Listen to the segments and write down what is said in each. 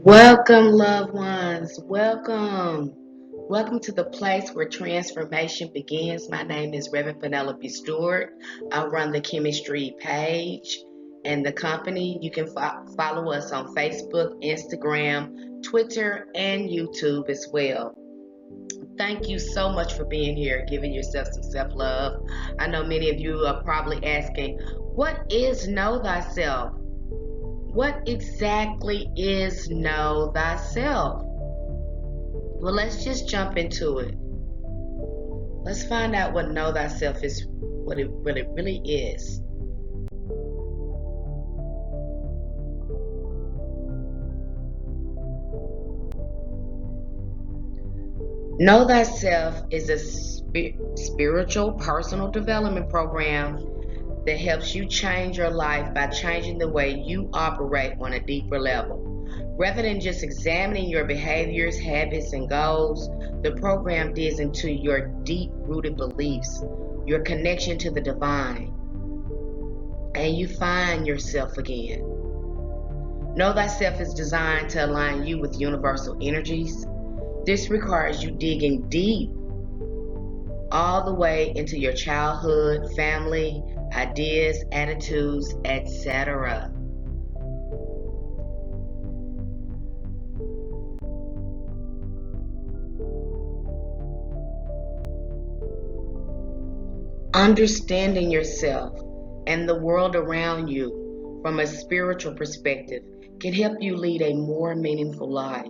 Welcome, loved ones. Welcome. Welcome to the place where transformation begins. My name is Reverend Penelope Stewart. I run the chemistry page and the company. You can follow us on Facebook, Instagram, Twitter, and YouTube as well. Thank you so much for being here, giving yourself some self love. I know many of you are probably asking, what is Know Thyself? What exactly is Know Thyself? Well, let's just jump into it. Let's find out what Know Thyself is, what it really is. Know Thyself is a spiritual personal development program that helps you change your life by changing the way you operate on a deeper level. Rather than just examining your behaviors, habits, and goals, the program digs into your deep rooted beliefs, your connection to the divine, and you find yourself again. Know Thyself is designed to align you with universal energies. This requires you digging deep all the way into your childhood, family, ideas, attitudes, etc. Understanding yourself and the world around you from a spiritual perspective can help you lead a more meaningful life.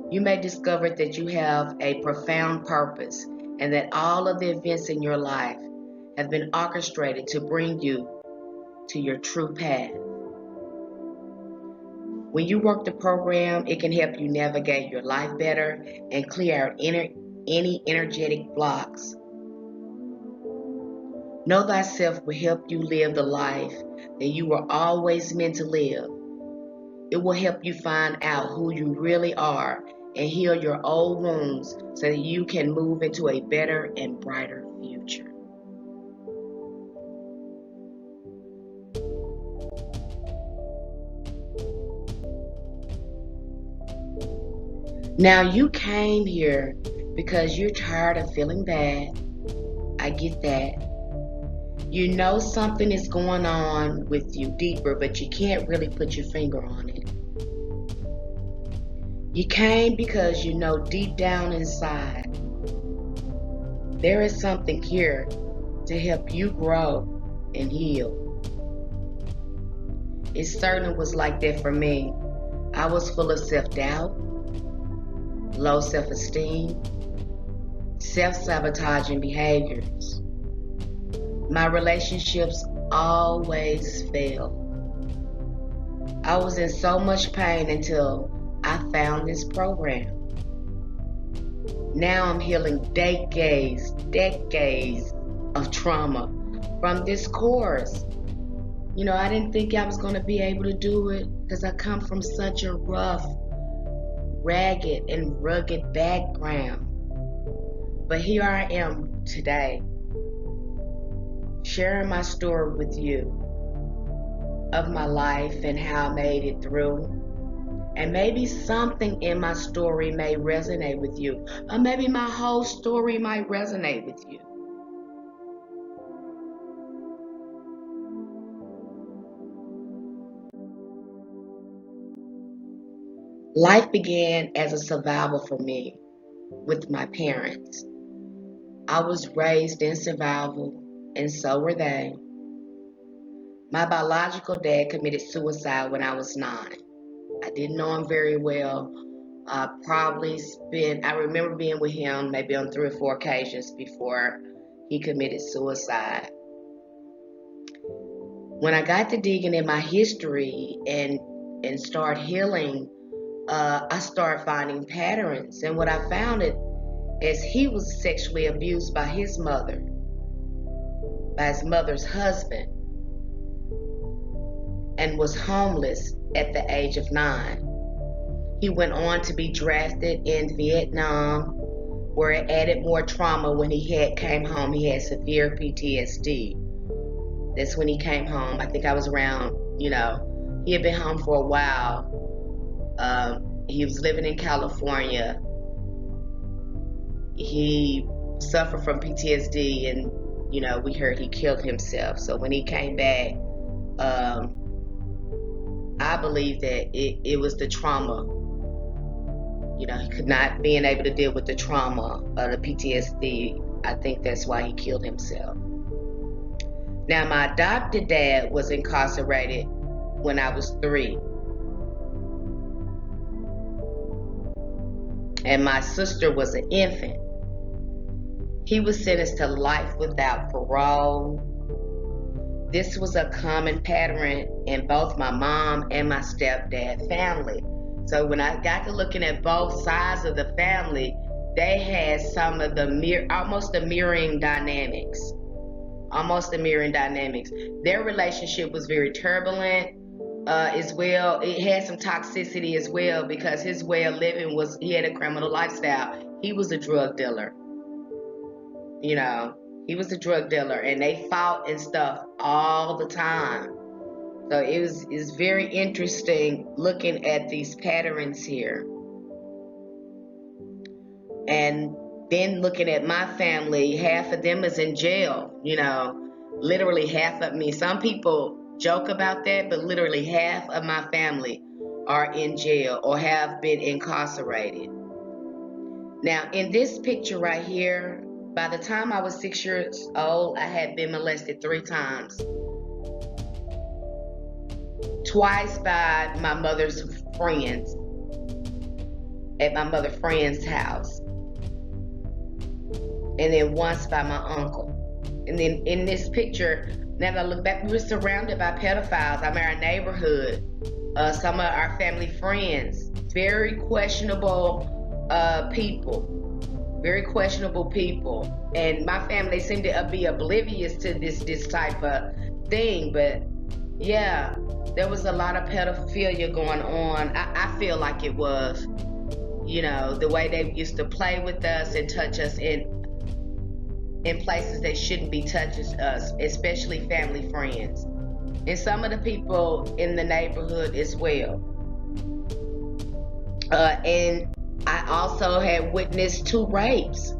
You may discover that you have a profound purpose and that all of the events in your life have been orchestrated to bring you to your true path. When you work the program, it can help you navigate your life better and clear out any energetic blocks. Know Thyself will help you live the life that you were always meant to live. It will help you find out who you really are and heal your old wounds so that you can move into a better and brighter future. Now, you came here because you're tired of feeling bad. I get that. You know something is going on with you deeper, but you can't really put your finger on it. You came because you know deep down inside there is something here to help you grow and heal. It certainly was like that for me. I was full of self doubt, low self esteem, self sabotaging behaviors. My relationships always failed. I was in so much pain until I found this program. Now I'm healing decades of trauma from this course. I didn't think I was going to be able to do it because I come from such a rough, ragged, and rugged background. But here I am today, sharing my story with you of my life and how I made it through. And maybe something in my story may resonate with you, or maybe my whole story might resonate with you. Life began as a survival for me with my parents. I was raised in survival, and so were they. My biological dad committed suicide when I was 9. I didn't know him very well. I remember being with him maybe on 3 or 4 occasions before he committed suicide. When I got to digging in my history and start healing, I started finding patterns. And what I found is he was sexually abused by his mother, by his mother's husband, and was homeless at the age of 9. He went on to be drafted in Vietnam, where it added more trauma when he came home. He had severe PTSD. That's when he came home. I think I was around, he had been home for a while. He was living in California. He suffered from PTSD, and we heard he killed himself. So when he came back, I believe that it was the trauma. He could not being able to deal with the trauma of the PTSD. I think that's why he killed himself. Now, my adopted dad was incarcerated when I was 3. And my sister was an infant. He was sentenced to life without parole. This was a common pattern in both my mom and my stepdad family. So when I got to looking at both sides of the family, they had some of the almost the mirroring dynamics. Their relationship was very turbulent as well. It had some toxicity as well, because his way of living was, he had a criminal lifestyle. He was a drug dealer. He was a drug dealer, and they fought and stuff all the time. So it's very interesting looking at these patterns here. And then looking at my family, half of them is in jail, literally half of me. Some people joke about that, but literally half of my family are in jail or have been incarcerated. Now, in this picture right here, by the time I was 6 years old, I had been molested 3 times. Twice by my mother's friends, at my mother's friend's house. And then once by my uncle. And then in this picture, now that I look back, we were surrounded by pedophiles. I'm in our neighborhood. Some of our family friends, very questionable people. Very questionable people. And my family seemed to be oblivious to this type of thing. But yeah, there was a lot of pedophilia going on. I feel like it was, the way they used to play with us and touch us in places they shouldn't be touching us, especially family friends. And some of the people in the neighborhood as well. And I also had witnessed 2 rapes.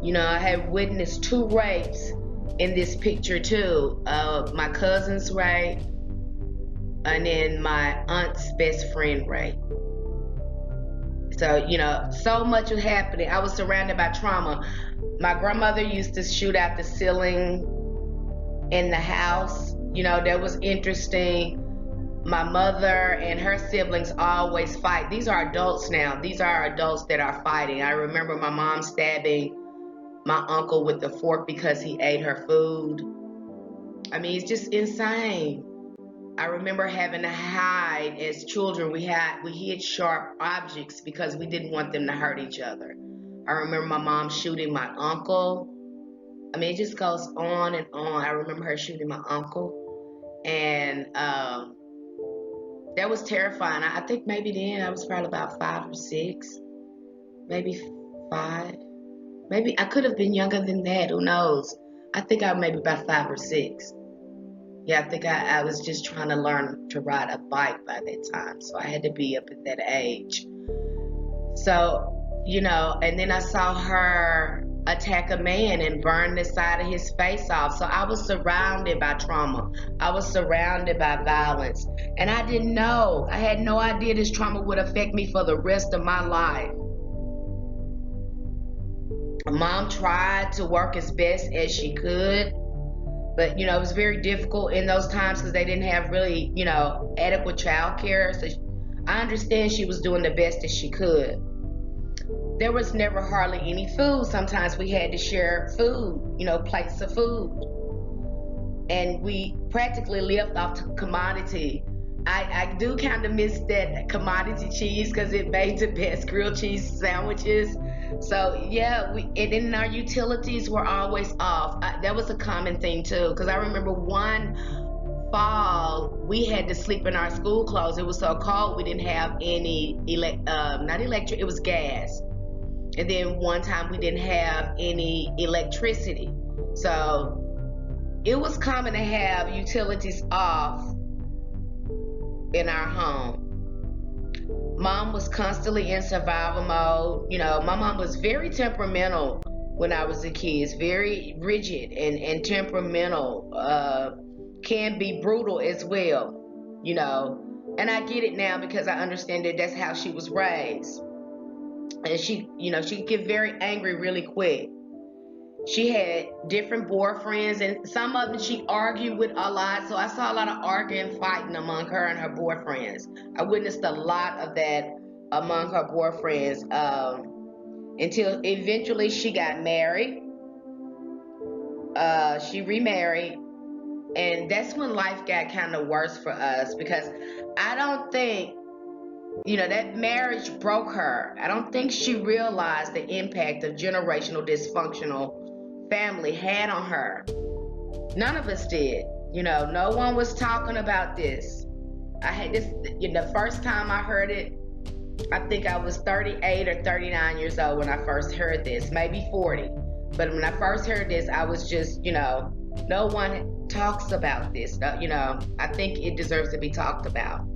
I had witnessed 2 rapes in this picture too. My cousin's rape, and then my aunt's best friend rape. So, so much was happening. I was surrounded by trauma. My grandmother used to shoot out the ceiling in the house. That was interesting. My mother and her siblings always fight. These are adults now. These are adults that are fighting. I remember my mom stabbing my uncle with a fork because he ate her food. I mean, it's just insane. I remember having to hide as children. We hid sharp objects because we didn't want them to hurt each other. I remember my mom shooting my uncle. I mean, it just goes on and on. I remember her shooting my uncle. And that was terrifying. I think maybe then I was probably about 5 or 6. Maybe 5. Maybe I could have been younger than that. Who knows? I think I was maybe about 5 or 6. Yeah, I think I was just trying to learn to ride a bike by that time. So I had to be up at that age. So, and then I saw her attack a man and burn the side of his face off. So I was surrounded by trauma. I was surrounded by violence. And I didn't know. I had no idea this trauma would affect me for the rest of my life. Mom tried to work as best as she could. But, it was very difficult in those times because they didn't have really, adequate child care. So I understand she was doing the best that she could. There was never hardly any food. Sometimes we had to share food, plates of food. And we practically lived off the commodity. I do kind of miss that commodity cheese because it made the best grilled cheese sandwiches. So yeah, and then our utilities were always off. That was a common thing too, because I remember one fall we had to sleep in our school clothes. It was so cold we didn't have any not electric, it was gas. And then one time we didn't have any electricity. So it was common to have utilities off in our home. Mom was constantly in survival mode. My mom was very temperamental when I was a kid. Very rigid and temperamental. Can be brutal as well, you know. And I get it now because I understand that that's how she was raised. And she could get very angry really quick. She had different boyfriends, and some of them she argued with a lot. So I saw a lot of arguing, fighting among her and her boyfriends. I witnessed a lot of that among her boyfriends, until eventually she got married. She remarried, and that's when life got kind of worse for us because I don't think, that marriage broke her. I don't think she realized the impact of generational dysfunctional family had on her. None of us did. No one was talking about this. I had this, the first time I heard it, I think I was 38 or 39 years old when I first heard this, maybe 40. But when I first heard this, I was just, no one talks about this. I think it deserves to be talked about.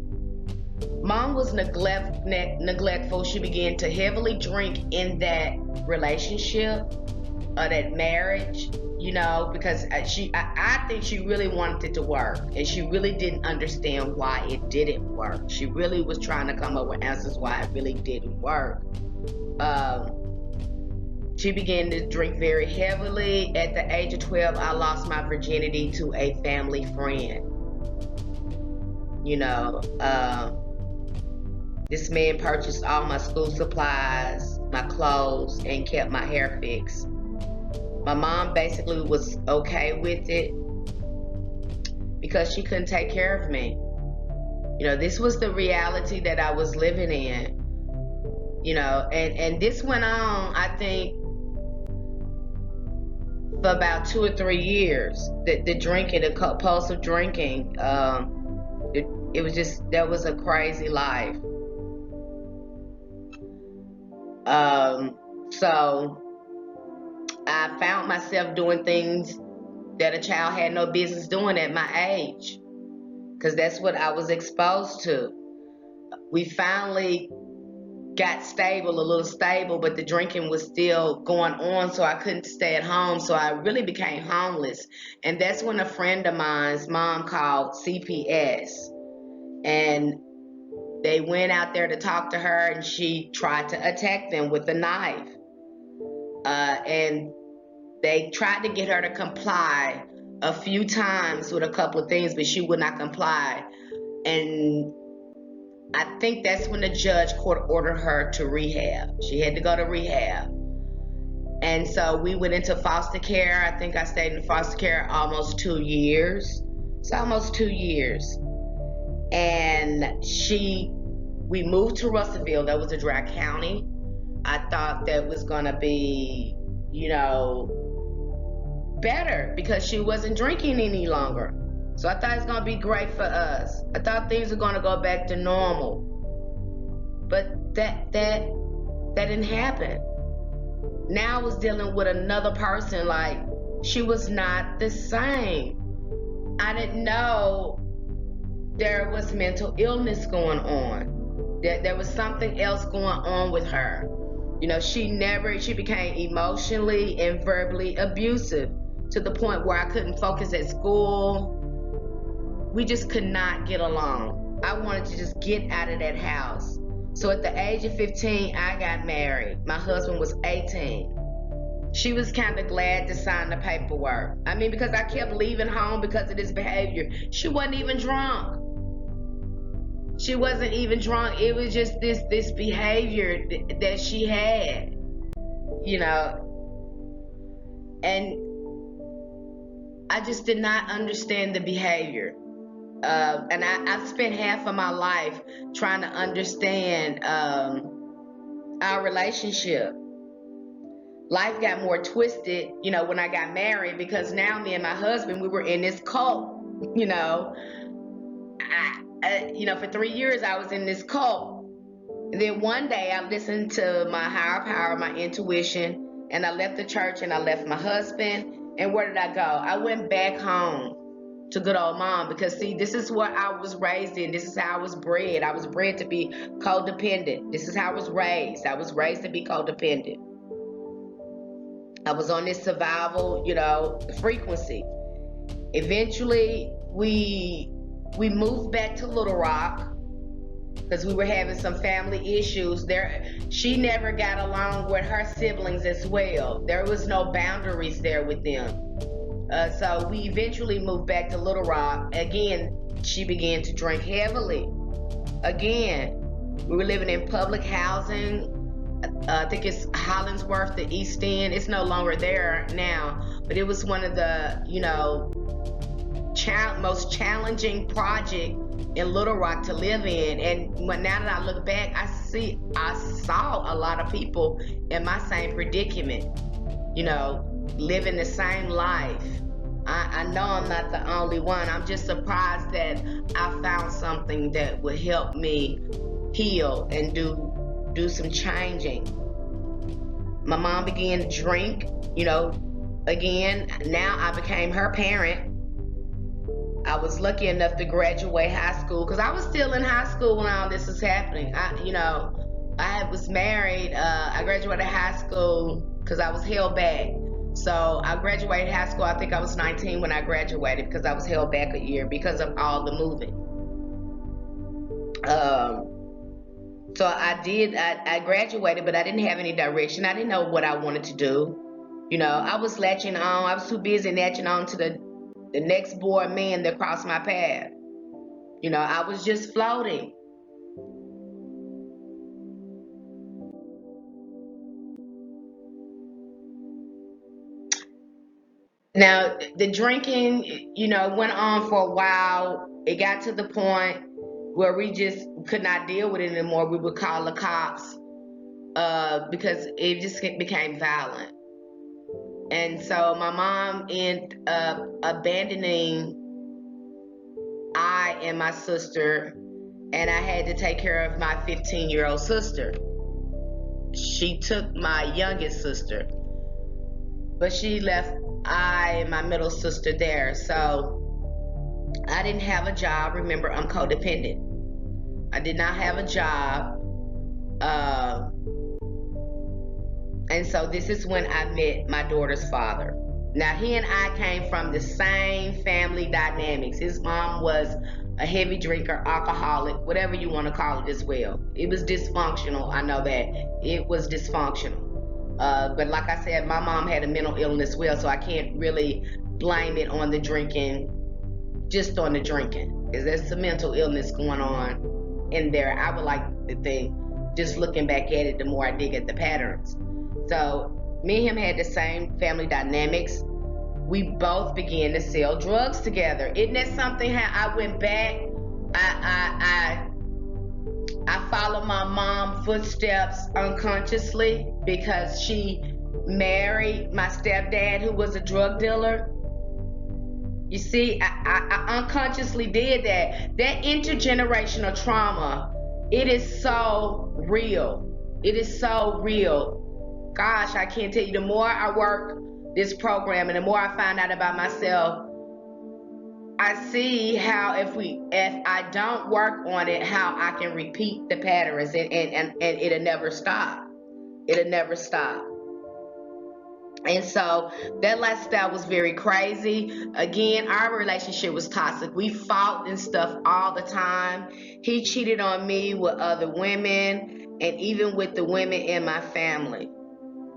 Mom was neglectful. She began to heavily drink in that relationship, that marriage, because I think she really wanted it to work, and she really didn't understand why it didn't work. She really was trying to come up with answers why it really didn't work. She began to drink very heavily. At the age of 12, I lost my virginity to a family friend. This man purchased all my school supplies, my clothes, and kept my hair fixed. My mom basically was okay with it because she couldn't take care of me. This was the reality that I was living in. And this went on, I think, for about 2 or 3 years. The drinking, the compulsive drinking, it was just, that was a crazy life. So I found myself doing things that a child had no business doing at my age, because that's what I was exposed to. We finally got a little stable, but the drinking was still going on, so I couldn't stay at home. So I really became homeless. And that's when a friend of mine's mom called CPS. And they went out there to talk to her, and she tried to attack them with a knife. And they tried to get her to comply a few times with a couple of things, but she would not comply. And I think that's when the judge court ordered her to rehab. She had to go to rehab. And so we went into foster care. I think I stayed in foster care almost 2 years. It's almost 2 years. And we moved to Russellville. That was a dry county. I thought that was going to be, better because she wasn't drinking any longer. So I thought it was going to be great for us. I thought things were going to go back to normal. But that didn't happen. Now I was dealing with another person. Like, she was not the same. I didn't know there was mental illness going on. That there was something else going on with her. She became emotionally and verbally abusive to the point where I couldn't focus at school. We just could not get along. I wanted to just get out of that house. So at the age of 15, I got married. My husband was 18. She was kind of glad to sign the paperwork. Because I kept leaving home because of this behavior. She wasn't even drunk. She wasn't even drunk. It was just this behavior that she had, and I just did not understand the behavior. And I've spent half of my life trying to understand our relationship. Life got more twisted, when I got married, because now me and my husband, we were in this cult. For 3 years I was in this cult. And then one day I listened to my higher power, my intuition, and I left the church and I left my husband. And where did I go? I went back home. to good old mom. Because see, this is what I was raised in. This is how I was bred. I was bred to be codependent. This is how I was raised. I was raised to be codependent. I was on this survival, frequency. Eventually, we moved back to Little Rock because we were having some family issues there. She never got along with her siblings as well. There was no boundaries there with them. So we eventually moved back to Little Rock. Again, she began to drink heavily. Again, we were living in public housing. I think it's Hollingsworth, the East End. It's no longer there now, but it was one of the, most challenging project in Little Rock to live in. And now that I look back, I saw a lot of people in my same predicament, living the same life. I know I'm not the only one. I'm just surprised that I found something that would help me heal and do some changing. My mom began to drink, again. Now I became her parent. I was lucky enough to graduate high school because I was still in high school when all this was happening. I was married. I graduated high school because I was held back. So I graduated high school. I think I was 19 when I graduated because I was held back a year because of all the moving. So I graduated, but I didn't have any direction. I didn't know what I wanted to do. I was latching on. I was too busy latching on to the next boy man that crossed my path. I was just floating. Now, the drinking, went on for a while. It got to the point where we just could not deal with it anymore. We would call the cops because it just became violent. And so my mom ended up abandoning I and my sister, and I had to take care of my 15-year-old sister. She took my youngest sister, but she left I and my middle sister there. So I didn't have a job. Remember, I'm codependent. I did not have a job. And so this is when I met my daughter's father. Now, he and I came from the same family dynamics. His mom was a heavy drinker, alcoholic, whatever you want to call it as well. It was dysfunctional. I know that. It was dysfunctional. But like I said, my mom had a mental illness as well, so I can't really blame it on the drinking, just on the drinking. Because there's some mental illness going on in there. I would like to think, just looking back at it, the more I dig at the patterns. So me and him had the same family dynamics. We both began to sell drugs together. Isn't that something? How I went back, I followed my mom's footsteps unconsciously because she married my stepdad, who was a drug dealer. You see, I unconsciously did that. That intergenerational trauma, it is so real. It is so real. Gosh, I can't tell you. The more I work this program and the more I find out about myself, I see how if I don't work on it, how I can repeat the patterns and it'll never stop. It'll never stop. And so that lifestyle was very crazy. Again, our relationship was toxic. We fought and stuff all the time. He cheated on me with other women and even with the women in my family.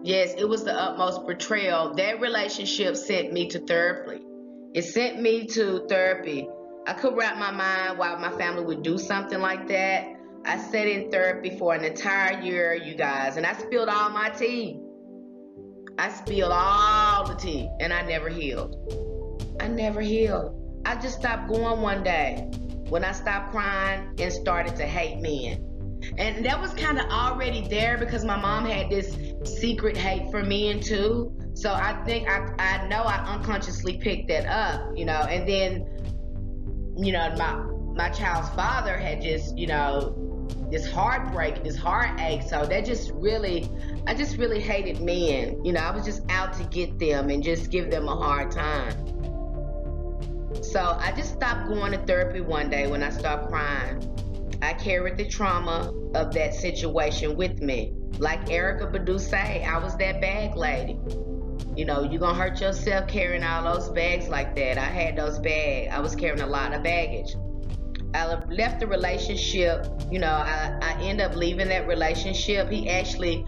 Yes, it was the utmost betrayal. That relationship sent me to therapy. It sent me to therapy. I could wrap my mind why my family would do something like that. I sat in therapy for an entire year, you guys, and I spilled all my tea. I spilled all the tea, and I never healed. I never healed. I just stopped going one day when I stopped crying and started to hate men. And that was kind of already there because my mom had this secret hate for men too. So I think I know I unconsciously picked that up, and then, my child's father had just, this heartbreak, this heartache. So I just really hated men. I was just out to get them and just give them a hard time. So I just stopped going to therapy one day when I stopped crying. I carried the trauma of that situation with me. Like Erykah Badu say, I was that bag lady. You know, you're gonna hurt yourself carrying all those bags like that. I had those bags. I was carrying a lot of baggage. I left the relationship. You know, I ended up leaving that relationship. He actually,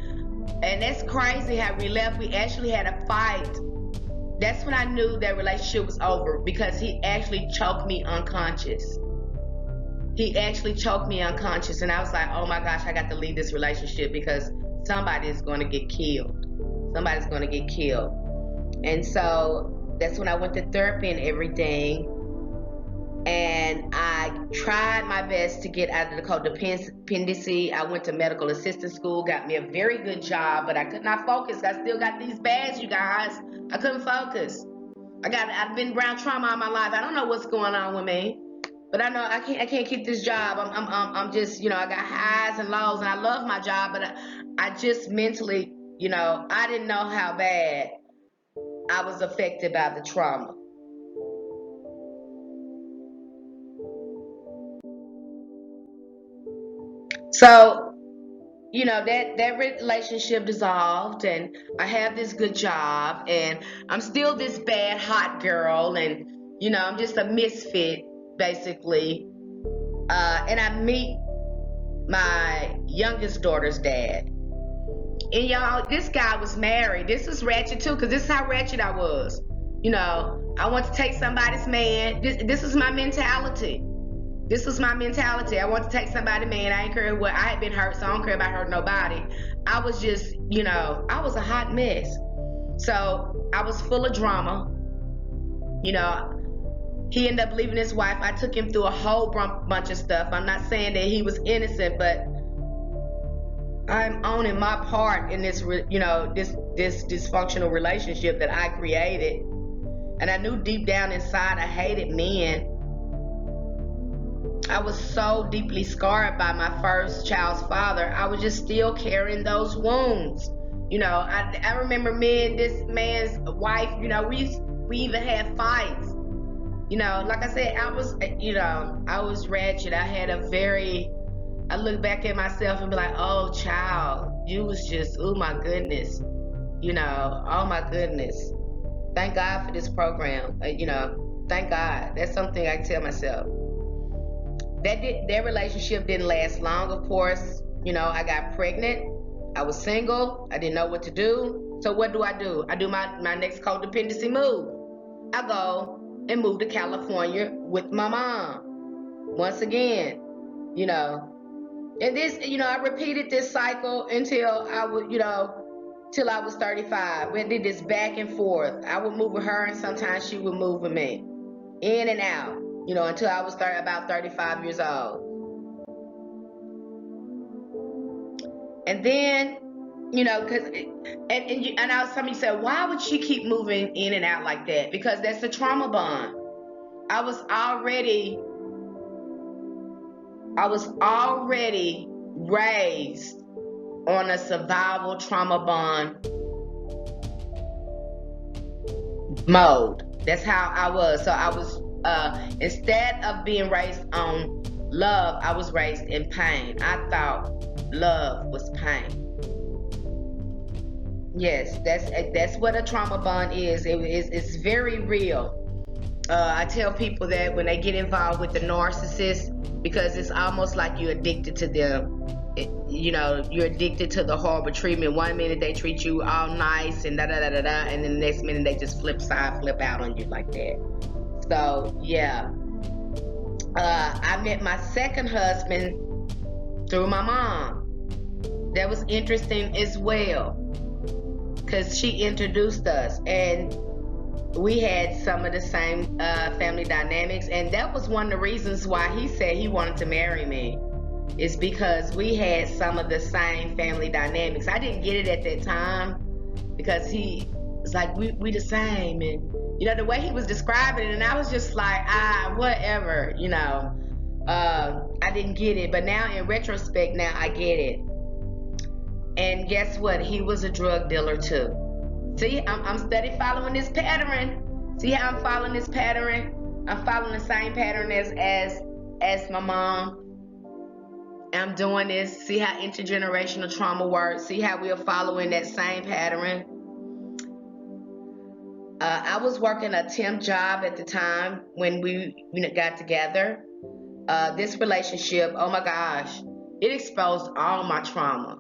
and that's crazy how we left. We actually had a fight. That's when I knew that relationship was over, because he actually choked me unconscious. He actually choked me unconscious, and I was like, oh my gosh, I got to leave this relationship because somebody is going to get killed. Somebody's going to get killed. And so that's when I went to therapy and everything. And I tried my best to get out of the codependency. I went to medical assistant school, got me a very good job, but I could not focus. I still got these bags, you guys. I couldn't focus. I've been around trauma all my life. I don't know what's going on with me, but I know I can't keep this job. I'm just, you know, I got highs and lows, and I love my job, but I just mentally, you know, I didn't know how bad I was affected by the trauma. So, you know, that relationship dissolved, and I have this good job, and I'm still this bad hot girl, and you know, I'm just a misfit basically. And I meet my youngest daughter's dad, and y'all, this guy was married. This is ratchet too, because this is how ratchet I was. You know, I want to take somebody's man. This is my mentality. This was my mentality. I want to take somebody's man. I ain't care what. I had been hurt, so I don't care about hurting nobody. I was just, you know, I was a hot mess. So I was full of drama. You know, he ended up leaving his wife. I took him through a whole bunch of stuff. I'm not saying that he was innocent, but I'm owning my part in this, you know, this dysfunctional relationship that I created. And I knew deep down inside I hated men. I was so deeply scarred by my first child's father. I was just still carrying those wounds. You know, I remember me and this man's wife, you know, we even had fights. You know, like I said, I was, you know, I was ratchet. I look back at myself and be like, oh, child, you was just, oh my goodness. You know, oh my goodness. Thank God for this program. You know, thank God. That's something I tell myself. Their relationship didn't last long, of course. You know, I got pregnant. I was single. I didn't know what to do. So what do? I do my next codependency move. I go and move to California with my mom. Once again, you know. And this, you know, I repeated this cycle until I would, you know, till I was 35. We did this back and forth. I would move with her, and sometimes she would move with me. In and out. You know, until I was about 35 years old. And then, you know, because, and I was, somebody said, why would she keep moving in and out like that? Because that's the trauma bond. I was already raised on a survival trauma bond mode. That's how I was. So I was, instead of being raised on love, I was raised in pain. I thought love was pain. Yes, that's what a trauma bond is. It's very real. I tell people that when they get involved with the narcissist, because it's almost like you're addicted to them. You know, you're addicted to the horrible treatment. One minute they treat you all nice and da da da da da, and then the next minute they just flip out on you like that. So yeah, I met my second husband through my mom. That was interesting as well, because she introduced us, and we had some of the same family dynamics, and that was one of the reasons why he said he wanted to marry me, is because we had some of the same family dynamics. I didn't get it at that time, because he was like, we the same, and you know, the way he was describing it, and I was just like, whatever, you know. I didn't get it, but now in retrospect, now I get it. And guess what? He was a drug dealer too. See, I'm steady following this pattern. See how I'm following this pattern? I'm following the same pattern as my mom. I'm doing this. See how intergenerational trauma works. See how we are following that same pattern. I was working a temp job at the time when we got together. This relationship, oh my gosh, it exposed all my trauma.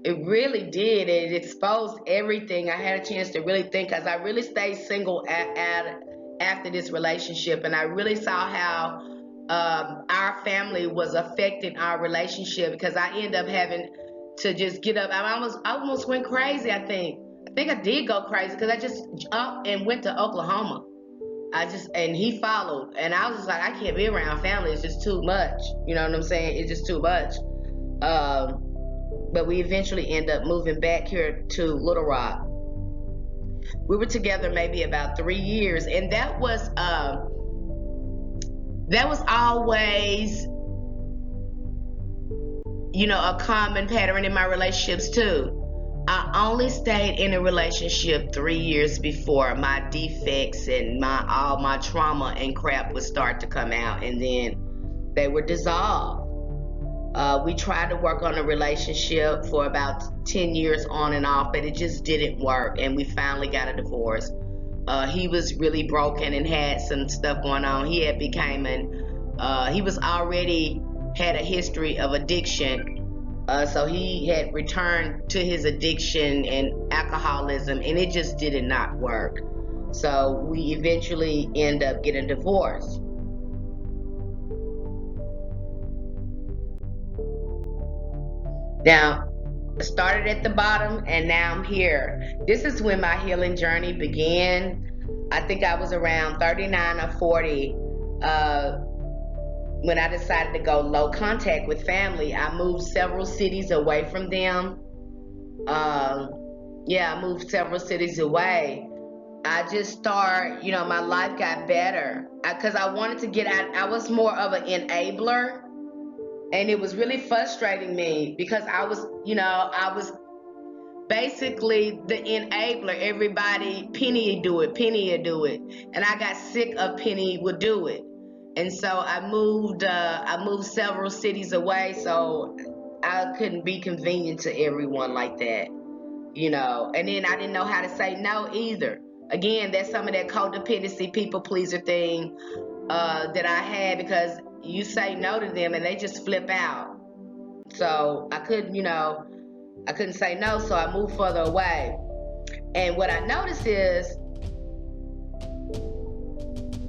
It really did. It exposed everything. I had a chance to really think because I really stayed single after this relationship, and I really saw how our family was affecting our relationship because I ended up having to just get up. I almost went crazy. I think I did go crazy because I just up and went to Oklahoma. And he followed, and I was just like, I can't be around family. It's just too much. You know what I'm saying? It's just too much. Um, but we eventually end up moving back here to Little Rock. We were together maybe about 3 years, and that was always, a common pattern in my relationships too. I only stayed in a relationship 3 years before my defects and all my trauma and crap would start to come out, and then they were dissolved. We tried to work on a relationship for about 10 years on and off, but it just didn't work, and we finally got a divorce. He was really broken and had some stuff going on. He had he was already had a history of addiction. So he had returned to his addiction and alcoholism, and it just did not work. So we eventually end up getting divorced. Now, I started at the bottom and now I'm here. This is when my healing journey began. I think I was around 39 or 40 uh, when I decided to go low contact with family. I moved several cities away from them. Um, yeah, I moved several cities away. I just my life got better because I wanted to get out. I was more of an enabler, and it was really frustrating me because I was basically the enabler. Everybody, Penny would do it, Penny would do it, and I got sick of Penny would do it, and so I moved. I moved several cities away, so I couldn't be convenient to everyone like that. And then I didn't know how to say no either. Again, that's some of that codependency, people pleaser thing that I had because you say no to them and they just flip out. So I couldn't say no, so I moved further away. And what I noticed is,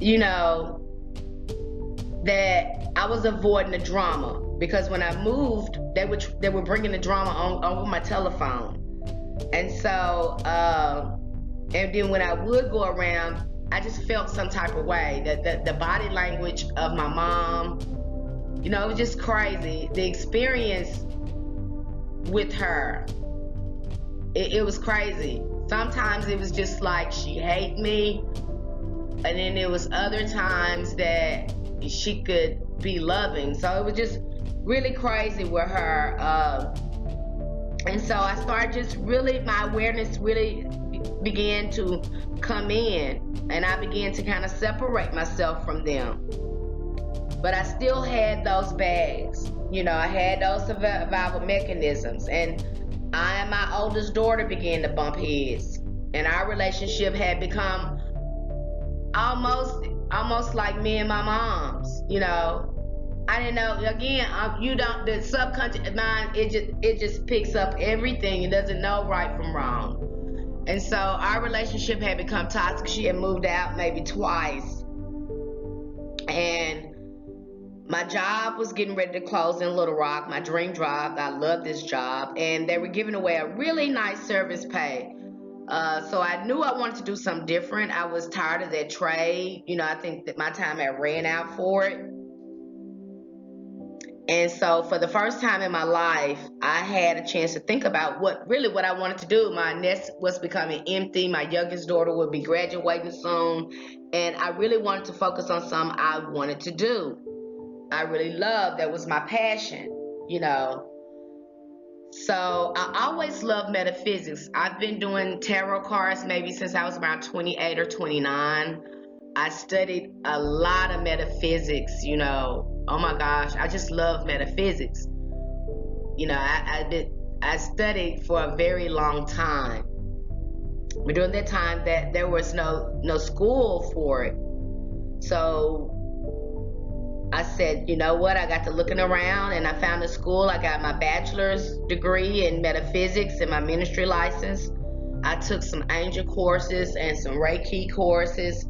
you know, that I was avoiding the drama because when I moved, they were bringing the drama on over my telephone, and so and then when I would go around, I just felt some type of way. The body language of my mom, it was just crazy. The experience with her, it was crazy. Sometimes it was just like she hated me, and then there was other times that she could be loving. So it was just really crazy with her. And so I started just really, my awareness really began to come in, and I began to kind of separate myself from them. But I still had those bags. I had those survival mechanisms. And I and my oldest daughter began to bump heads. And our relationship had become almost like me and my mom's. I didn't know. Again, you don't. The subconscious mind, it just picks up everything. It doesn't know right from wrong. And so our relationship had become toxic. She had moved out maybe twice, and my job was getting ready to close in Little Rock. My dream job. I loved this job, and they were giving away a really nice service pay. So I knew I wanted to do something different. I was tired of that trade. I think that my time had ran out for it. And so for the first time in my life, I had a chance to think about what I wanted to do. My nest was becoming empty. My youngest daughter would be graduating soon. And I really wanted to focus on something I wanted to do. I really loved. That was my passion. So I always loved metaphysics. I've been doing tarot cards maybe since I was around 28 or 29. I studied a lot of metaphysics, Oh my gosh, I just love metaphysics. I studied for a very long time. But during that time that there was no school for it. So I said, you know what, I got to looking around and I found a school. I got my bachelor's degree in metaphysics and my ministry license. I took some angel courses and some Reiki courses.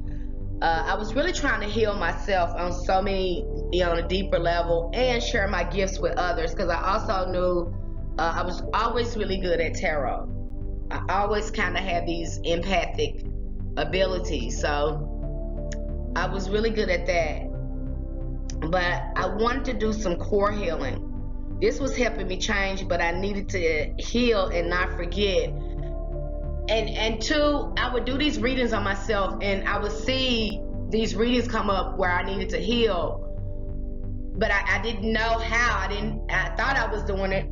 I was really trying to heal myself on so many, on a deeper level, and share my gifts with others, because I also knew I was always really good at tarot. I always kind of had these empathic abilities, so I was really good at that. But I wanted to do some core healing. This was helping me change, but I needed to heal and not forget. And two, I would do these readings on myself, and I would see these readings come up where I needed to heal, but I didn't know how. I thought I was doing it,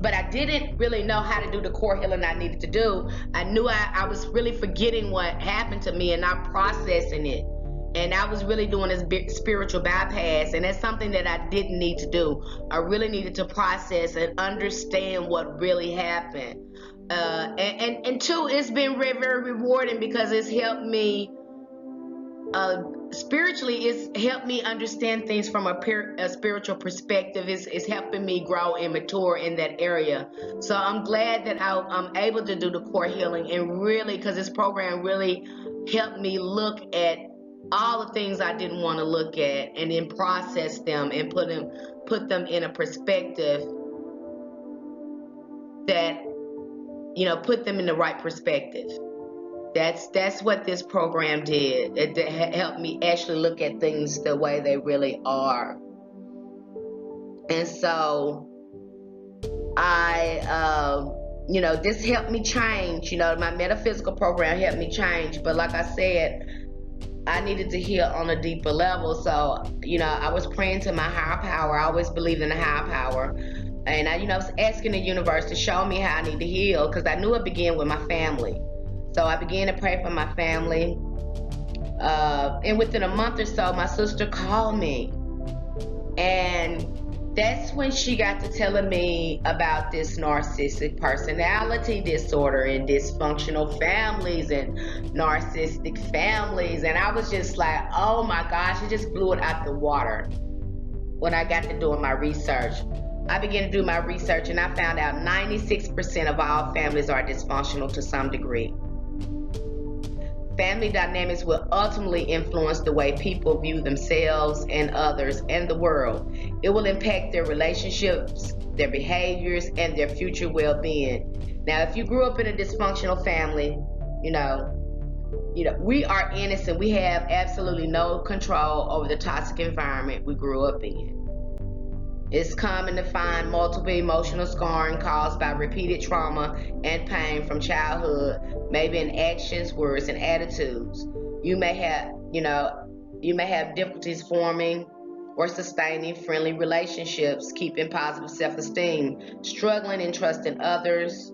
but I didn't really know how to do the core healing I needed to do. I knew I was really forgetting what happened to me and not processing it. And I was really doing this spiritual bypass, and that's something that I didn't need to do. I really needed to process and understand what really happened. And two, it's been very, very rewarding, because it's helped me spiritually. It's helped me understand things from a spiritual perspective. It's helping me grow and mature in that area. So I'm glad that I'm able to do the core healing, and really, because this program really helped me look at all the things I didn't want to look at, and then process them and put them in a perspective that, put them in the right perspective. That's what this program did. It helped me actually look at things the way they really are. And so this helped me change. My metaphysical program helped me change. But like I said, I needed to heal on a deeper level. So, I was praying to my higher power. I always believed in the higher power. And I was asking the universe to show me how I need to heal, because I knew it began with my family. So I began to pray for my family. And within a month or so, my sister called me. And that's when she got to telling me about this narcissistic personality disorder and dysfunctional families and narcissistic families. And I was just like, oh my gosh, it just blew it out the water when I got to doing my research. I began to do my research, and I found out 96% of all families are dysfunctional to some degree. Family dynamics will ultimately influence the way people view themselves and others and the world. It will impact their relationships, their behaviors, and their future well-being. Now, if you grew up in a dysfunctional family, we are innocent. We have absolutely no control over the toxic environment we grew up in. It's common to find multiple emotional scarring caused by repeated trauma and pain from childhood, maybe in actions, words, and attitudes. You may have difficulties forming or sustaining friendly relationships, keeping positive self-esteem, struggling in trusting others,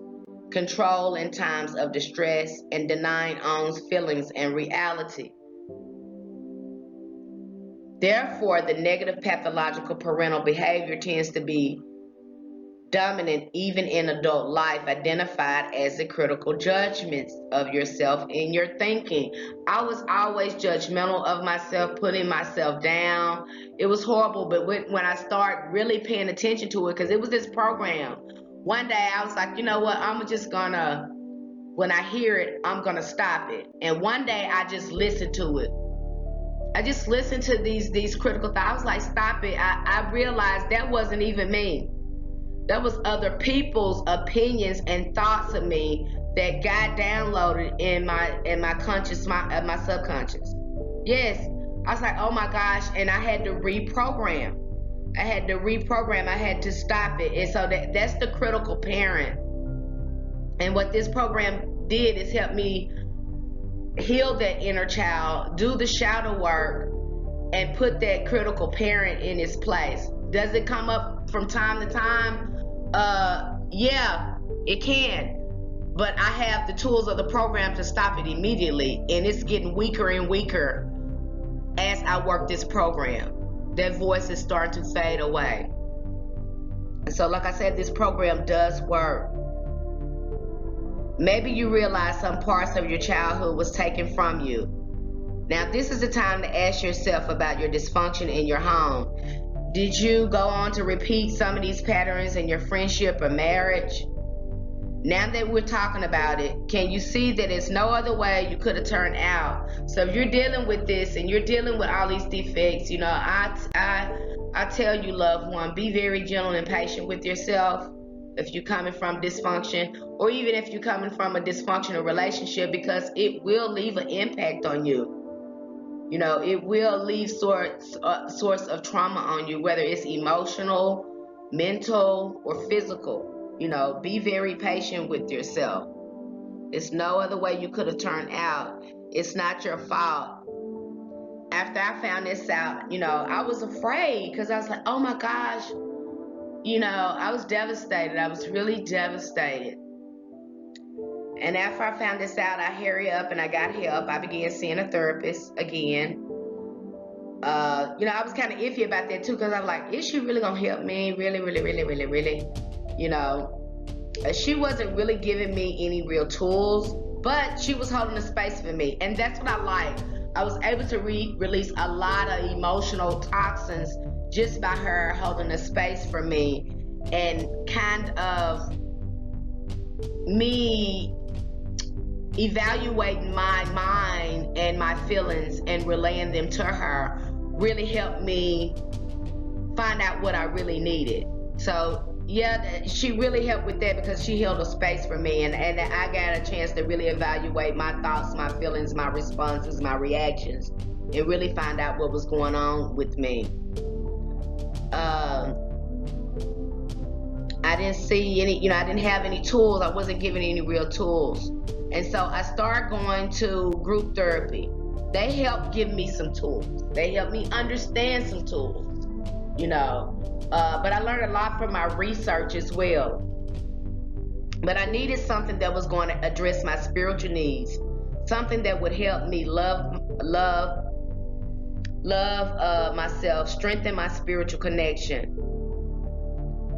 control in times of distress, and denying own feelings and reality. Therefore, the negative pathological parental behavior tends to be dominant even in adult life, identified as the critical judgments of yourself in your thinking. I was always judgmental of myself, putting myself down. It was horrible, but when I started really paying attention to it, because it was this program, one day I was like, you know what, when I hear it, I'm gonna stop it. And one day I just listened to it. I just listened to these critical thoughts. I was like, stop it. I realized that wasn't even me. That was other people's opinions and thoughts of me that got downloaded in my conscious, my subconscious. Yes. I was like, oh my gosh. And I had to reprogram. I had to stop it. And so that's the critical parent. And what this program did is help me heal that inner child, do the shadow work, and put that critical parent in its place. Does it come up from time to time? Yeah, it can. but I have the tools of the program to stop it immediately, and it's getting weaker and weaker as I work this program. That voice is starting to fade away. And so, like I said, this program does work. Maybe you realize some parts of your childhood was taken from you. Now, this is the time to ask yourself about your dysfunction in your home. Did you go on to repeat some of these patterns in your friendship or marriage? Now that we're talking about it, can you see that it's no other way you could have turned out? So if you're dealing with this and you're dealing with all these defects, you know, I tell you, loved one, be very gentle and patient with yourself if you're coming from dysfunction, or even if you're coming from a dysfunctional relationship, because it will leave an impact on you. You know, it will leave source of trauma on you, whether it's emotional, mental, or physical. You know, be very patient with yourself. It's no other way you could have turned out. It's not your fault. After I found this out, you know, I was afraid because I was like, oh my gosh. You know, I was devastated. I was really devastated. And after I found this out, I hurried up and I got help. I began seeing a therapist again. You know, I was kind of iffy about that too, because I was like, is she really gonna help me? Really? You know, she wasn't really giving me any real tools, but she was holding a space for me. And that's what I like. I was able to release a lot of emotional toxins just by her holding a space for me, and kind of me evaluating my mind and my feelings and relaying them to her really helped me find out what I really needed. So yeah, she really helped with that because she held a space for me, and I got a chance to really evaluate my thoughts, my feelings, my responses, my reactions, and really find out what was going on with me. I didn't see any, you know, I didn't have any tools. I wasn't given any real tools. And so I started going to group therapy. They helped give me some tools. They helped me understand some tools, you know. But I learned a lot from my research as well. But I needed something that was going to address my spiritual needs, something that would help me love myself, strengthen my spiritual connection.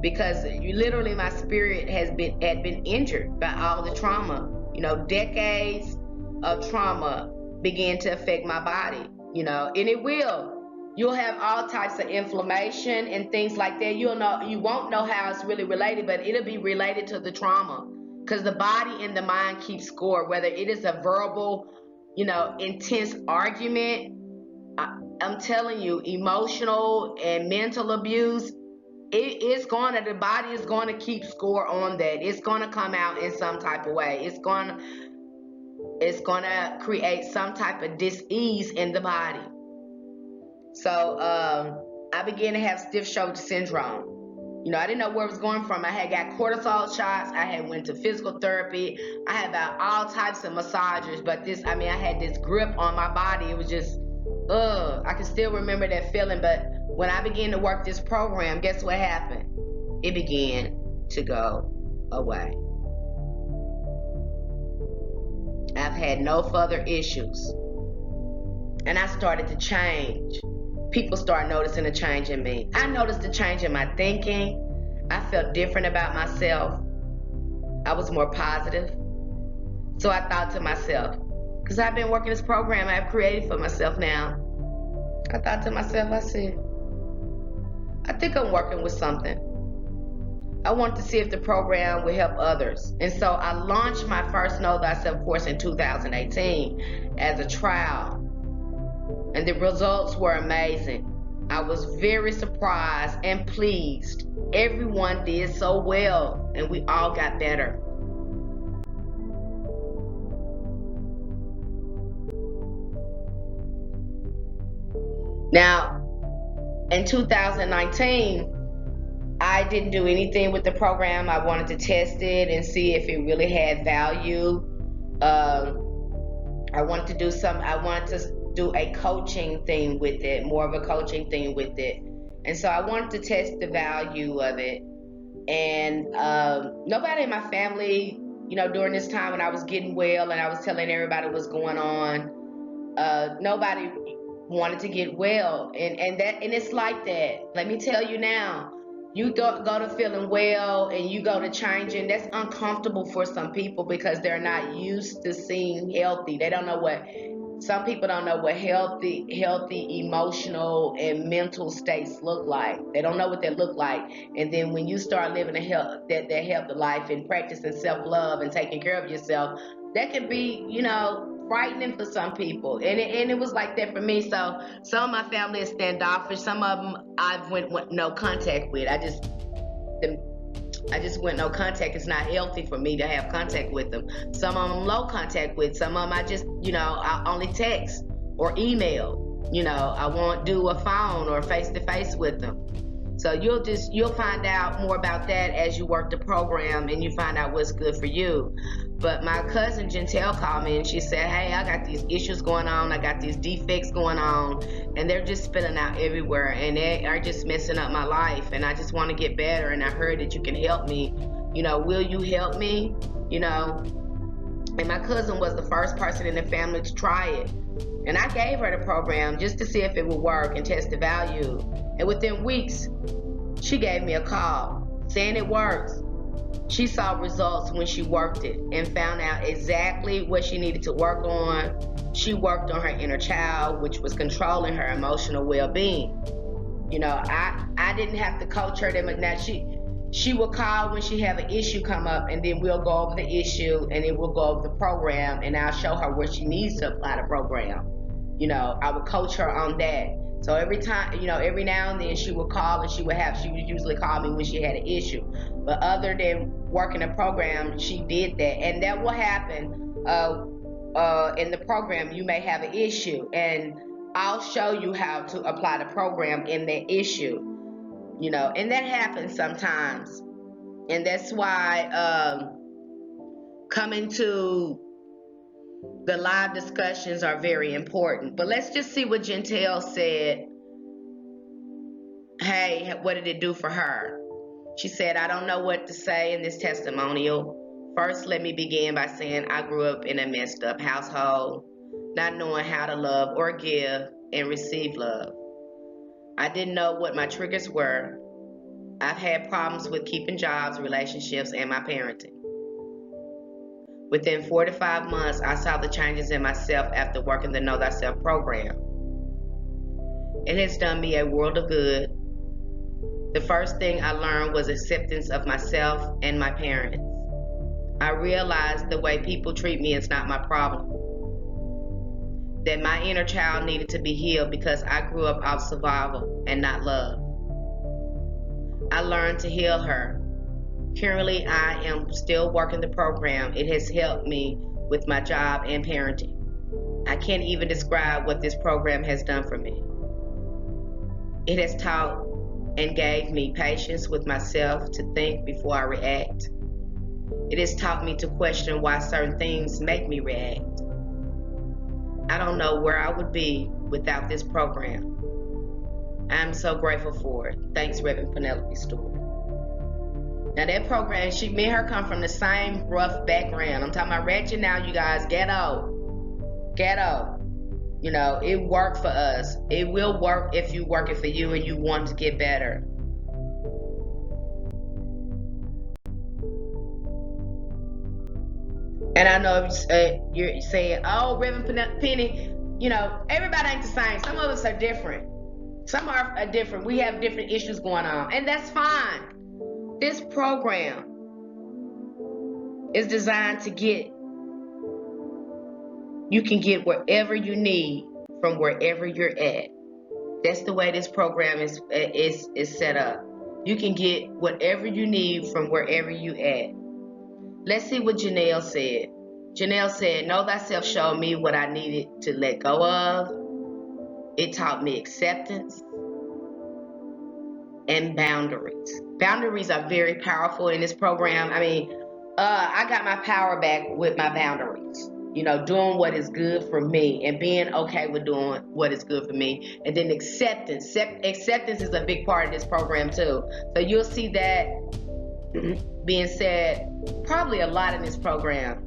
Because literally my spirit had been injured by all the trauma. You know, decades of trauma began to affect my body, you know, and it will. You'll have all types of inflammation and things like that. You won't know how it's really related, but it'll be related to the trauma, because the body and the mind keep score, whether it is a verbal, you know, intense argument. I'm telling you, emotional and mental abuse, the body is going to keep score on that. It's going to come out in some type of way. It's going to create some type of dis-ease in the body. So I began to have stiff shoulder syndrome. You know, I didn't know where it was going from. I had got cortisol shots. I had went to physical therapy. I had about all types of massagers, but I had this grip on my body. It was just, I can still remember that feeling. But when I began to work this program, guess what happened? It began to go away. I've had no further issues. And I started to change. People started noticing a change in me. I noticed a change in my thinking. I felt different about myself. I was more positive. So I thought to myself, because I've been working this program I've created for myself now, I thought to myself, I said, I think I'm working with something. I wanted to see if the program would help others. And so I launched my first Know Thyself course in 2018 as a trial. And the results were amazing. I was very surprised and pleased. Everyone did so well, and we all got better. Now, in 2019, I didn't do anything with the program. I wanted to test it and see if it really had value. I wanted to do a coaching thing with it, more of a coaching thing with it. And so I wanted to test the value of it. And nobody in my family during this time when I was getting well and I was telling everybody what's going on, nobody wanted to get well, and it's like that. Let me tell you now, you go to feeling well and you go to changing. That's uncomfortable for some people because they're not used to seeing healthy. They don't know what. Some people don't know what healthy emotional and mental states look like. They don't know what they look like. And then when you start living that healthy life and practicing self-love and taking care of yourself, that can be, frightening for some people. And it was like that for me. So some of my family is standoffish. Some of them I've went no contact with. I just went no contact. It's not healthy for me to have contact with them. Some of them low contact with. Some of them I just, I only text or email. I won't do a phone or face to face with them. So you'll find out more about that as you work the program and you find out what's good for you. But my cousin Jantel called me and she said, hey, I got these issues going on. I got these defects going on and they're just spilling out everywhere and they are just messing up my life and I just want to get better and I heard that you can help me. Will you help me? And my cousin was the first person in the family to try it. And I gave her the program just to see if it would work and test the value. And within weeks, she gave me a call saying it works. She saw results when she worked it and found out exactly what she needed to work on. She worked on her inner child, which was controlling her emotional well-being. I didn't have to coach her. Now she will call when she have an issue come up, and then we'll go over the issue, and then we'll go over the program, and I'll show her where she needs to apply the program. I would coach her on that. So every time, every now and then she would call and she would usually call me when she had an issue. But other than working a program, she did that. And that will happen in the program. You may have an issue and I'll show you how to apply the program in that issue, and that happens sometimes. And that's why coming to the live discussions are very important. But let's just see what Jantel said. Hey, what did it do for her? She said, I don't know what to say in this testimonial. First, let me begin by saying I grew up in a messed up household, not knowing how to love or give and receive love. I didn't know what my triggers were. I've had problems with keeping jobs, relationships, and my parenting. Within 4 to 5 months, I saw the changes in myself after working the Know Thyself program. It has done me a world of good. The first thing I learned was acceptance of myself and my parents. I realized the way people treat me is not my problem. That my inner child needed to be healed because I grew up out of survival and not love. I learned to heal her. Currently, I am still working the program. It has helped me with my job and parenting. I can't even describe what this program has done for me. It has taught and gave me patience with myself to think before I react. It has taught me to question why certain things make me react. I don't know where I would be without this program. I'm so grateful for it. Thanks, Reverend Penelope Stewart. Now that program, me and her come from the same rough background. I'm talking about wretched now, you guys, ghetto. It worked for us. It will work if you work it for you and you want to get better. And I know you're saying, oh, Reverend Penny, everybody ain't the same. Some of us are different. Some are different. We have different issues going on, and that's fine. This program is designed to you can get wherever you need from wherever you're at. That's the way this program is set up. You can get whatever you need from wherever you at. Let's see what Janelle said. Janelle said, Know Thyself showed me what I needed to let go of. It taught me acceptance and boundaries. Boundaries are very powerful in this program. I got my power back with my boundaries. Doing what is good for me and being okay with doing what is good for me. And then acceptance. Acceptance is a big part of this program too. So you'll see that being said probably a lot in this program.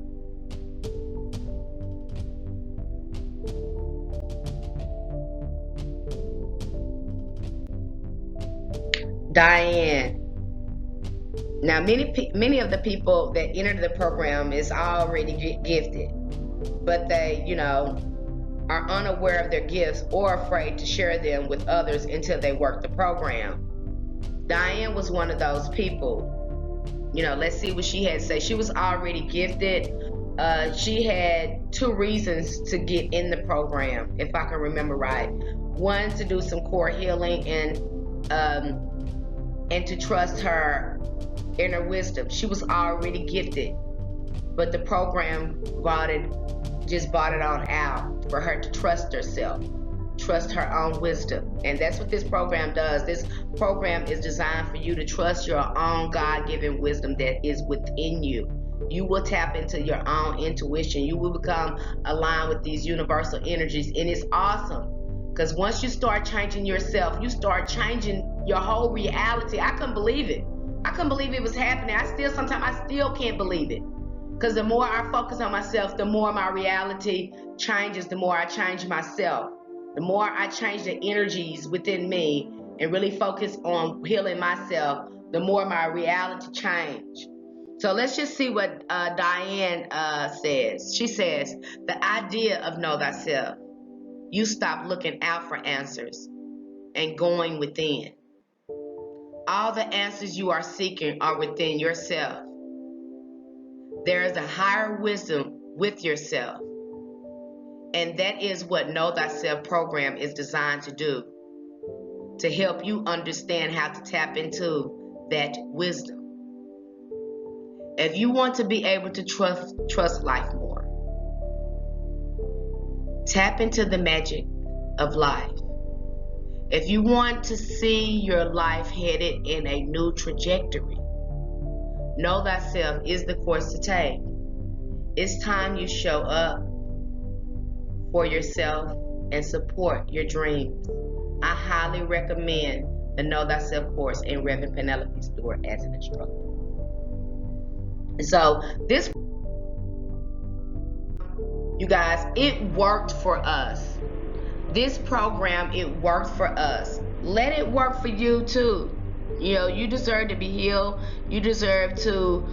Diane. Now, many of the people that enter the program is already gifted, but they, are unaware of their gifts or afraid to share them with others until they work the program. Diane was one of those people. Let's see what she had to say. She was already gifted. She had 2 reasons to get in the program, if I can remember right. One, to do some core healing and to trust her inner wisdom. She was already gifted, but the program brought it on out for her to trust herself, trust her own wisdom. And that's what this program does. This program is designed for you to trust your own God-given wisdom that is within you. You will tap into your own intuition. You will become aligned with these universal energies. And it's awesome, because once you start changing yourself, you start changing your whole reality. I couldn't believe it. I couldn't believe it was happening. Sometimes I still can't believe it. Because the more I focus on myself, the more my reality changes, the more I change myself. The more I change the energies within me and really focus on healing myself, the more my reality change. So let's just see what Diane says. She says, the idea of know thyself. You stop looking out for answers and going within. All the answers you are seeking are within yourself. There is a higher wisdom with yourself. And that is what Know Thyself program is designed to do. To help you understand how to tap into that wisdom. If you want to be able to trust life more, tap into the magic of life. If you want to see your life headed in a new trajectory, Know Thyself is the course to take. It's time you show up for yourself and support your dreams. I highly recommend the Know Thyself course in Reverend Penelope Stewart as an instructor. So this, you guys, it worked for us. This program, it worked for us. Let it work for you too. You deserve to be healed. You deserve to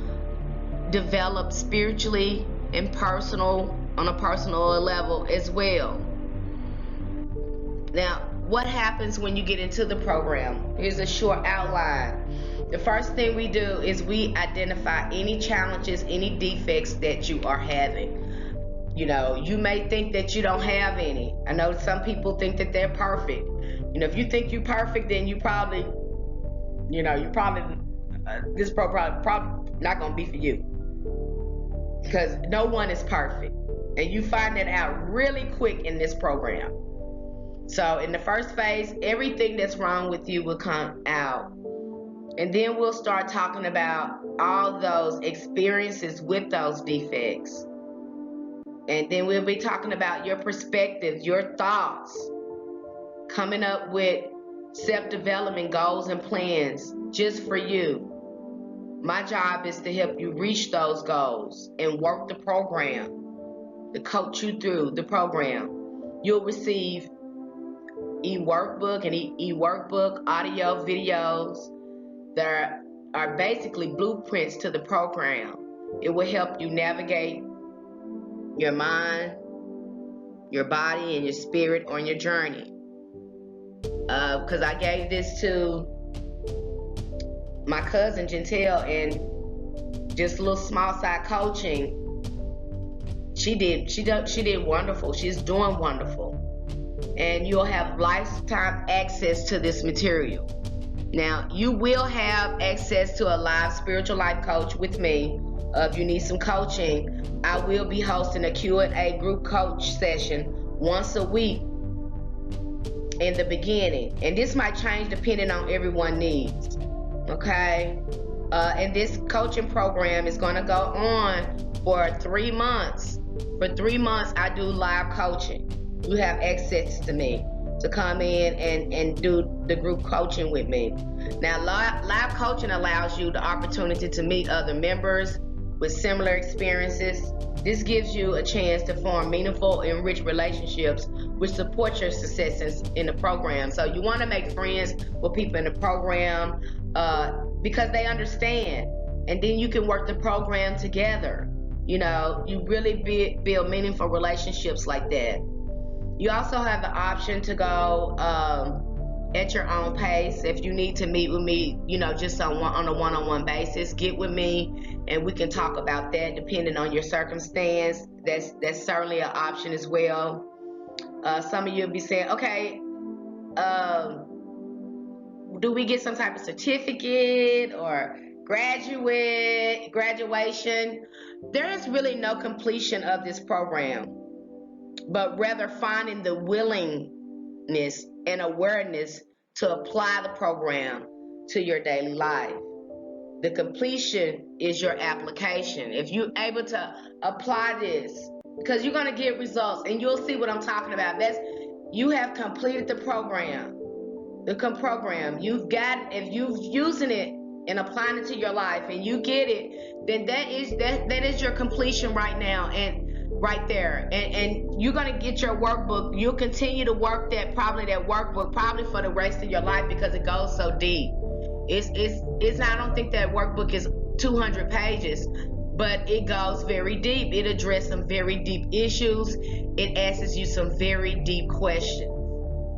develop spiritually and on a personal level as well. Now, what happens when you get into the program? Here's a short outline. The first thing we do is we identify any challenges, any defects that you are having. You may think that you don't have any. I know some people think that they're perfect. If you think you're perfect, then you probably, this program probably not gonna be for you. Because no one is perfect. And you find that out really quick in this program. So in the first phase, everything that's wrong with you will come out. And then we'll start talking about all those experiences with those defects. And then we'll be talking about your perspectives, your thoughts, coming up with self-development goals and plans just for you. My job is to help you reach those goals and work the program, to coach you through the program. You'll receive e-workbook and e-workbook audio videos that are basically blueprints to the program. It will help you navigate your mind, your body, and your spirit on your journey. Because I gave this to my cousin Gentile, and just a little small side coaching. She did wonderful. She's doing wonderful. And you'll have lifetime access to this material. Now, you will have access to a live spiritual life coach with me. If you need some coaching, I will be hosting a Q&A group coach session once a week in the beginning. And this might change depending on everyone's needs. Okay? And this coaching program is going to go on for 3 months. For 3 months, I do live coaching. You have access to me. to come in and do the group coaching with me. Now, live coaching allows you the opportunity to meet other members with similar experiences. This gives you a chance to form meaningful and rich relationships which support your success in the program. So you want to make friends with people in the program because they understand, and then you can work the program together. You know, you really build meaningful relationships like that. You also have the option to go at your own pace. If you need to meet with me, you know, just on a one-on-one basis, get with me and we can talk about that depending on your circumstance. That's certainly an option as well. Some of you will be saying, okay, do we get some type of certificate or graduation? There is really no completion of this program, but rather finding the willingness and awareness to apply the program to your daily life. The completion is your application. If you're able to apply this, because you're going to get results, and you'll see what I'm talking about. You have completed the program. The program you've got, if you're using it and applying it to your life and you get it, then that is your completion right now, and right there. And you're going to get your workbook. You'll continue to work that workbook probably for the rest of your life because it goes so deep. It's I don't think that workbook is 200 pages, but it goes very deep. It addresses some very deep issues. It asks you some very deep questions.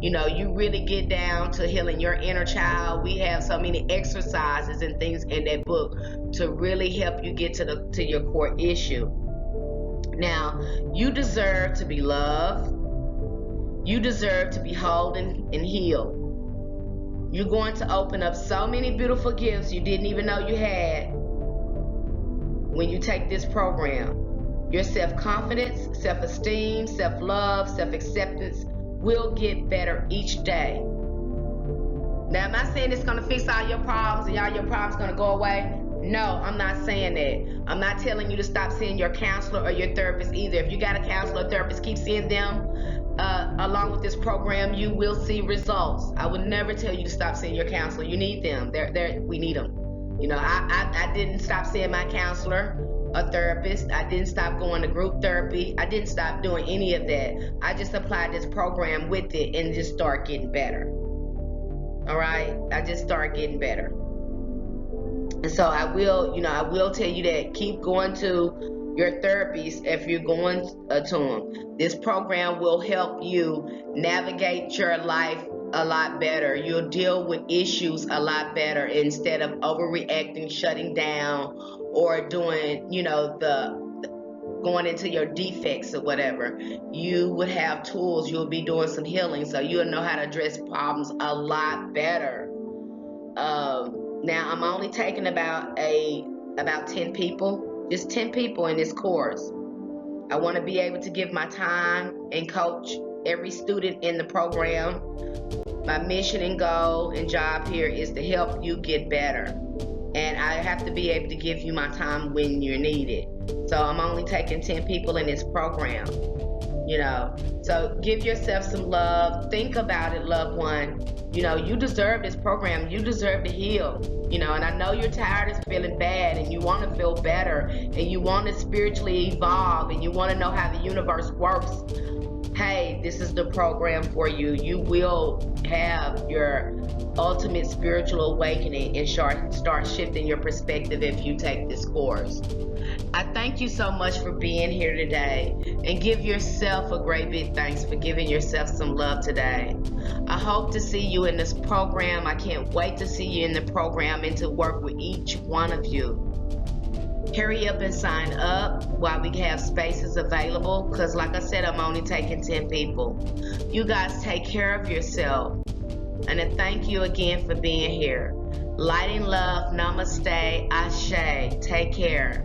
You know, you really get down to healing your inner child. We have so many exercises and things in that book to really help you get to your core issue. Now, you deserve to be loved. You deserve to be whole and healed. You're going to open up so many beautiful gifts you didn't even know you had when you take this program. Your self-confidence, self-esteem, self-love, self-acceptance will get better each day. Now, am I saying it's going to fix all your problems and all your problems going to go away? No, I'm not saying that. I'm not telling you to stop seeing your counselor or your therapist either. If you got a counselor or therapist, keep seeing them. Along with this program, you will see results. I would never tell you to stop seeing your counselor. You need them. We need them. You know, I didn't stop seeing my counselor or therapist. I didn't stop going to group therapy. I didn't stop doing any of that. I just applied this program with it and just start getting better. All right? I just start getting better. And so I will tell you that keep going to your therapies if you're going to them. This program will help you navigate your life a lot better. You'll deal with issues a lot better instead of overreacting, shutting down, or doing, going into your defects or whatever. You would have tools. You'll be doing some healing, so you'll know how to address problems a lot better. Now I'm only taking about 10 people, just 10 people in this course. I want to be able to give my time and coach every student in the program. My mission and goal and job here is to help you get better. And I have to be able to give you my time when you're needed. So I'm only taking 10 people in this program. So give yourself some love. Think about it, loved one. You deserve this program. You deserve to heal. And I know you're tired of feeling bad and you want to feel better and you want to spiritually evolve and you want to know how the universe works. Hey, this is the program for you. You will have your ultimate spiritual awakening and start shifting your perspective if you take this course. I thank you so much for being here today, and give yourself a great big thanks for giving yourself some love today. I hope to see you in this program. I can't wait to see you in the program and to work with each one of you. Hurry up and sign up while we have spaces available, because like I said, I'm only taking 10 people. You guys take care of yourself. And I thank you again for being here. Light and love, namaste, ashe. Take care.